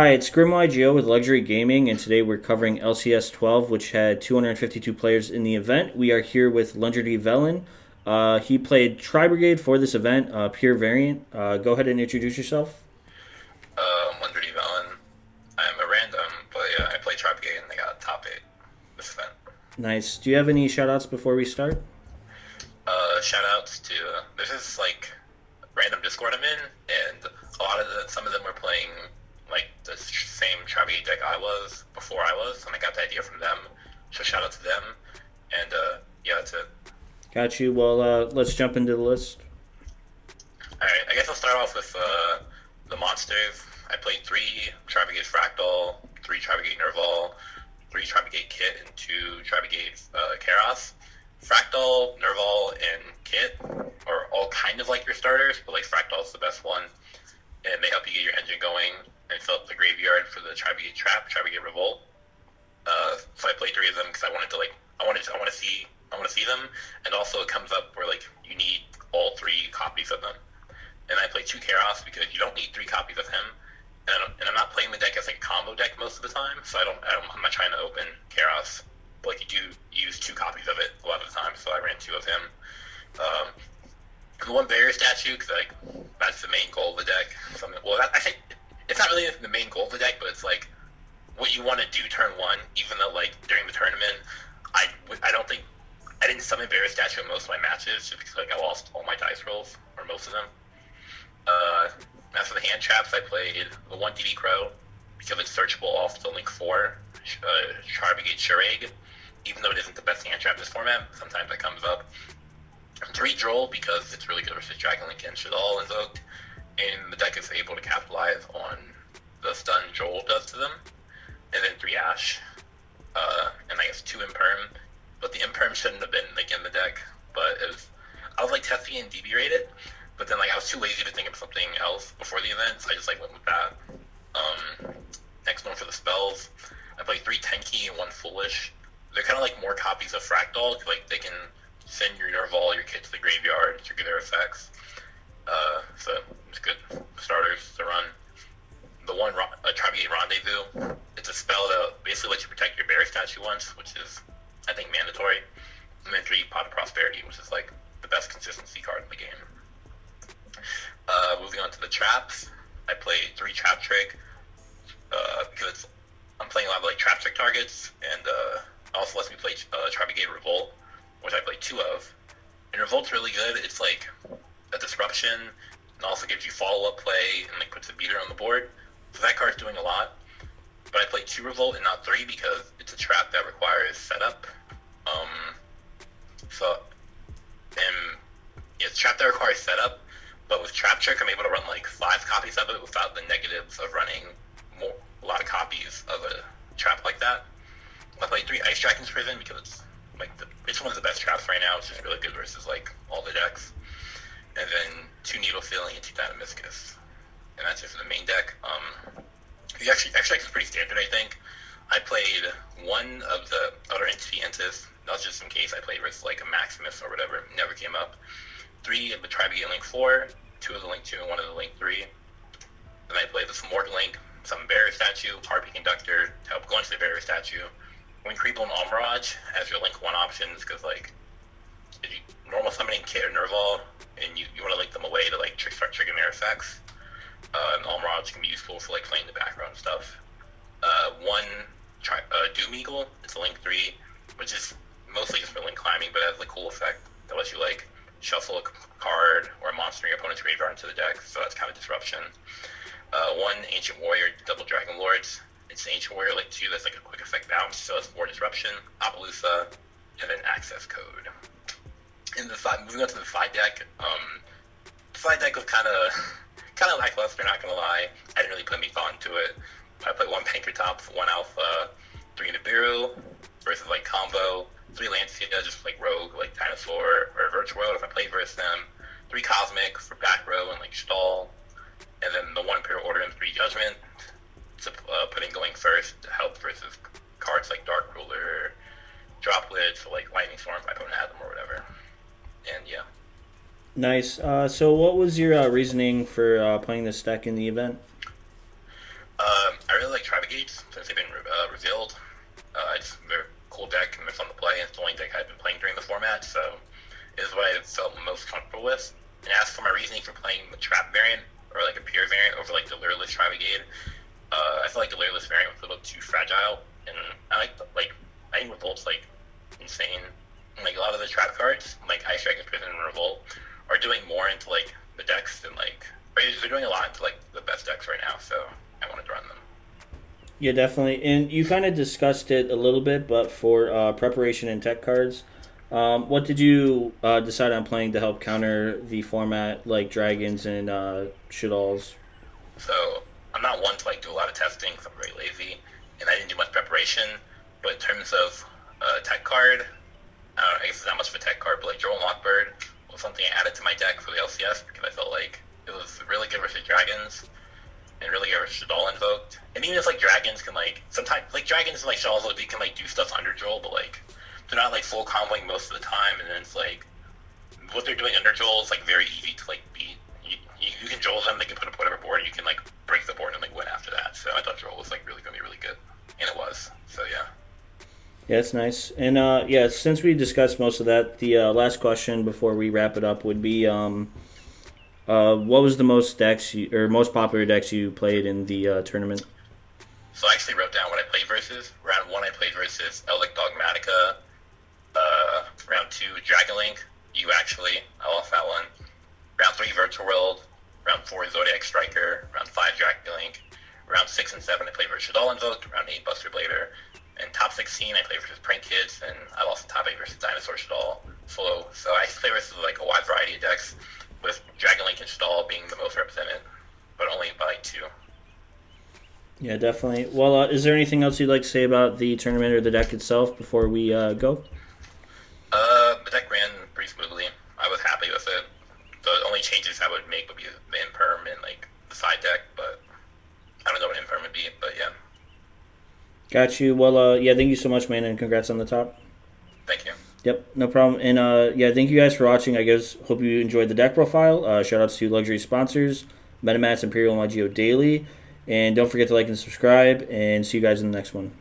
Hi, it's GrimYGO with Luxury Gaming, and today we're covering LCS 12, which had 252 players in the event. We are here with Lundrity Velen. He played Tri-Brigade for this event, pure variant. Go ahead and introduce yourself. Lundrity Velen. I'm a random, but yeah, I play Tri-Brigade and they got top 8 this event. Nice. Do you have any shoutouts before we start? Shout outs to, this is like random Discord I'm in, and some of them were playing like the same Tri-Brigade deck I was before I was, and I got the idea from them, so shout out to them, and yeah, that's it. Got you. Well, let's jump into the list. Alright, I guess I'll start off with the monsters. I played 3 Tri-Brigade Fractal, 3 Tri-Brigade Nerval, 3 Tri-Brigade Kit, and 2 Tri-Brigade Karos. Fractal, Nerval, and Kit are all kind of like your starters, but like Fractal is the best one, and they help you get your engine going and fill up the graveyard for the Tri-Brigade Trap, Tri-Brigade Revolt. So I played 3 of them because I wanted to see them, and also it comes up where like you need all 3 copies of them. And I play 2 Karos because you don't need 3 copies of him, and I'm not playing the deck as like a combo deck most of the time, so I'm not trying to open Karos. But like you do use 2 copies of it a lot of the time, so I ran 2 of him. The one barrier statue, because like that's the main goal of the deck. I think it's not really the main goal of the deck, but it's like what you want to do turn 1. Even though like during the tournament, I don't think I didn't summon barrier statue in most of my matches just because like I lost all my dice rolls or most of them. As for the hand traps, I played the 1 DD Crow because it's searchable off the Link 4 Tri-Brigade Shureg, even though it isn't the best hand trap in this format. Sometimes it comes up. 3 Droll because it's really good versus Dragon Link and Shadal invoked, and the deck is able to capitalize on the stun Droll does to them. And then 3 Ash, and I guess 2 Imperm, but the Imperm shouldn't have been like in the deck, but I was like testing and DB rated, but then like I was too lazy to think of something else before the event, so I just like went with that. Next one for the spells, I played 3 Tenki and 1 Foolish. They're kind of like more copies of Fractal, because like they can send your Nerval, your Kit to the graveyard to trigger their effects. So it's good starters to run. The 1 Tri-Brigade Rendezvous, it's a spell that basically lets you protect your Bear statue once, which is, I think, mandatory. And then 3 Pot of Prosperity, which is like the best consistency card in the game. Moving on to the traps, I played 3 Trap Trick, because I'm playing a lot of like Trap Trick targets, and also lets me play Tri-Brigade Revolt, which I played 2 of. And Revolt's really good. It's like a disruption, and also gives you follow-up play, and like puts a beater on the board. So that card's doing a lot. But I played 2 Revolt and not 3 because it's a trap that requires setup. It's a trap that requires setup, but with Trap Trick, I'm able to run like 5 copies of it without the negatives of running a lot of copies of a trap like that. I played 3 Ice Dragon's Prison because it's like it's one of the best traps right now. It's just really good versus like all the decks. And then 2 Needle Filling and 2 Dynamiscus. And that's it for the main deck. The actually is pretty standard, I think. I played 1 of the Outer Entity Entis. That was just in case I played versus like a Maximus or whatever. It never came up. 3 of the Tri-Brigade Link 4, 2 of the Link 2, and 1 of the Link 3. Then I played this Mortal Link, some Barrier Statue, RP Conductor to help go into the Barrier Statue. When Creeple and Almirage as your Link 1 options, because like if you normal summoning Kit or Nerval, and you want to link them away to like start triggering their effects, and Almirage can be useful for like playing the background stuff. 1 Doom Eagle, it's a Link 3, which is mostly just for Link climbing, but it has a cool effect that lets you like shuffle a card or a monster in your opponent's graveyard into the deck, so that's kind of disruption. 1 Ancient Warrior, Double Dragon Lords. It's Ancient Warrior like 2, that's like a quick effect bounce, so it's 4 disruption, Appaloosa, and then Access Code. Moving on to the side deck, the side deck was kind of lackluster, not gonna lie. I didn't really put any thought into it. I played 1 Pankratops, 1 Alpha, 3 Nibiru versus like combo, 3 Lancia, just like rogue, like Dinosaur or Virtual World if I played versus them, 3 Cosmic for back row and like stall, and then the 1 Imperial Order and 3 Judgment to putting going first to help versus cards like Dark Ruler, Droplets, or like Lightning Storm if my opponent had them or whatever. And yeah. Nice. So what was your reasoning for playing this deck in the event? I since they've been revealed. It's a very cool deck and it's fun to play, and it's the only deck I've been playing during the format, so it is what I felt most comfortable with. And as for my reasoning for playing the trap variant, or like a pure variant over like the lureless Tri-Brigade, I feel like the lureless variant was a little too fragile, and I think Revolt's like insane. And, like a lot of the trap cards, like Ice Dragon's Prison and Revolt, are doing more into like the decks than like, or they're doing a lot into like the best decks right now, so I wanted to run them. Yeah, definitely. And you kind of discussed it a little bit, but for preparation and tech cards, what did you decide on playing to help counter the format like dragons and shitballs? So I'm not one to like do a lot of testing because I'm very lazy, and I didn't do much preparation. But in terms of tech card, I guess it's not much of a tech card, but like Droll and Lockbird was something I added to my deck for the LCS because I felt like it was really good versus dragons and really good versus Shaddoll invoked. And even if like dragons can like sometimes like dragons and like Shaddoll invoked can like do stuff under Droll, but like they're not like full comboing most of the time, and then it's like what they're doing under Joel is like very easy to like beat. You can Joel them, they can put up whatever board, you can like break the board and like win after that. So I thought Joel was like really gonna be really good, and it was. So yeah. Yeah, it's nice. And yeah, since we discussed most of that, the last question before we wrap it up would be, what was the most most popular decks you played in the tournament? So I actually wrote down what I played versus. Round 1 I played versus Eldritch Dogmatica. Round 2 Dragon Link. I lost that one. Round 3 Virtual World. Round 4 Zodiac Striker. Round 5 Dragon Link. Round 6 and 7 I played versus Shaddoll Invoked. Round 8 Buster Blader. And top 16 I played versus Prank Kids, and I lost the top 8 versus Dinosaur Shaddoll solo. So I play versus like a wide variety of decks, with Dragon Link and Shaddoll being the most represented, but only by 2. Yeah, definitely. Well, is there anything else you'd like to say about the tournament or the deck itself before we go? The deck ran pretty smoothly. I was happy with it. The only changes I would make would be the Imperm and like the side deck, but I don't know what Imperm would be, but yeah. Got you. Well, yeah, thank you so much, man, and congrats on the top. Thank you. Yep, no problem. And yeah, thank you guys for watching. I guess hope you enjoyed the deck profile. Shout outs to luxury sponsors, MetaMats, Imperial, and YGO Daily. And don't forget to like and subscribe, and see you guys in the next one.